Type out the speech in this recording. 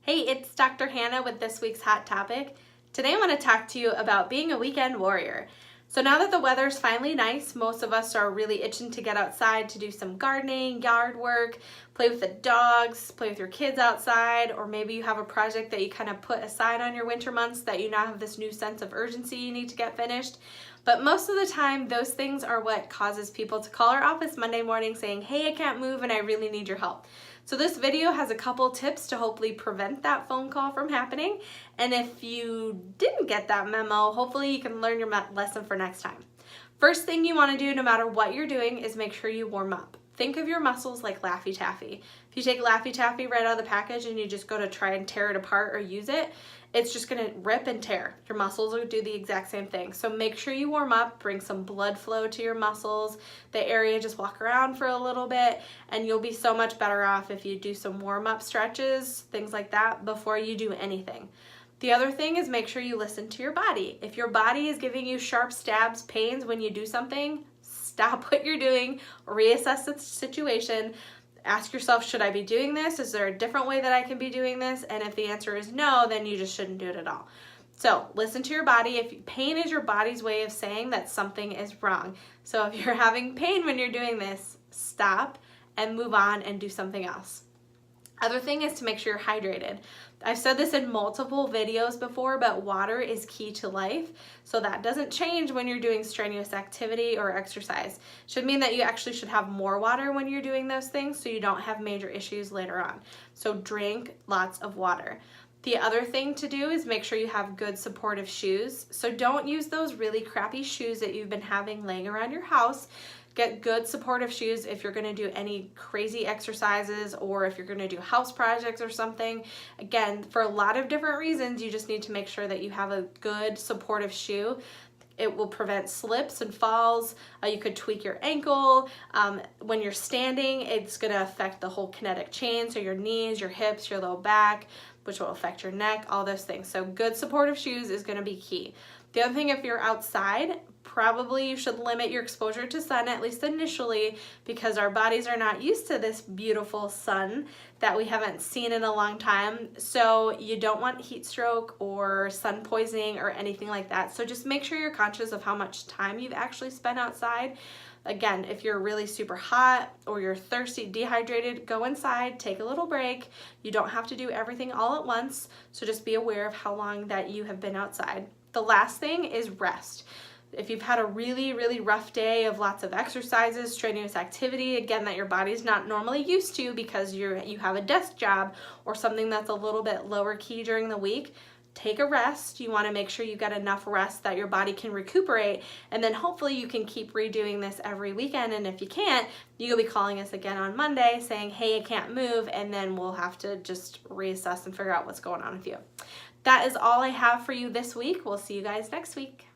Hey, it's Dr. Hannah with this week's Hot Topic. Today I want to talk to you about being a weekend warrior. So now that the weather's finally nice, most of us are really itching to get outside to do some gardening, yard work, play with the dogs, play with your kids outside, or maybe you have a project that you kind of put aside on your winter months that you now have this new sense of urgency you need to get finished. But most of the time, those things are what causes people to call our office Monday morning saying, hey, I can't move and I really need your help. So this video has a couple tips to hopefully prevent that phone call from happening. And if you didn't get that memo, hopefully you can learn your lesson for next time. First thing you want to do no matter what you're doing is make sure you warm up. Think of your muscles like Laffy Taffy. If you take Laffy Taffy right out of the package and you just go to try and tear it apart or use it, it's just gonna rip and tear. Your muscles will do the exact same thing. So make sure you warm up, bring some blood flow to your muscles, the area, just walk around for a little bit, and you'll be so much better off if you do some warm-up stretches, things like that, before you do anything. The other thing is make sure you listen to your body. If your body is giving you sharp stabs, pains when you do something, stop what you're doing, reassess the situation, ask yourself, should I be doing this? Is there a different way that I can be doing this? And if the answer is no, then you just shouldn't do it at all. So listen to your body. If pain is your body's way of saying that something is wrong. So if you're having pain when you're doing this, stop and move on and do something else. Other thing is to make sure you're hydrated. I've said this in multiple videos before, but water is key to life. So that doesn't change when you're doing strenuous activity or exercise. Should mean that you actually should have more water when you're doing those things so you don't have major issues later on. So drink lots of water. The other thing to do is make sure you have good supportive shoes. So don't use those really crappy shoes that you've been having laying around your house. Get good supportive shoes if you're gonna do any crazy exercises or if you're gonna do house projects or something. Again, for a lot of different reasons, you just need to make sure that you have a good supportive shoe. It will prevent slips and falls. You could tweak your ankle. When you're standing, it's gonna affect the whole kinetic chain, so your knees, your hips, your low back, which will affect your neck, all those things. So good supportive shoes is gonna be key. The other thing, if you're outside, probably you should limit your exposure to sun, at least initially, because our bodies are not used to this beautiful sun that we haven't seen in a long time. So you don't want heat stroke or sun poisoning or anything like that. So just make sure you're conscious of how much time you've actually spent outside. Again, if you're really super hot or you're thirsty, dehydrated, go inside, take a little break. You don't have to do everything all at once. So just be aware of how long that you have been outside. The last thing is rest. If you've had a really, really rough day of lots of exercises, strenuous activity, again, that your body's not normally used to because you have a desk job or something that's a little bit lower key during the week, take a rest. You want to make sure you get enough rest that your body can recuperate, and then hopefully you can keep redoing this every weekend. And if you can't, you'll be calling us again on Monday saying, hey, I can't move, and then we'll have to just reassess and figure out what's going on with you. That is all I have for you this week. We'll see you guys next week.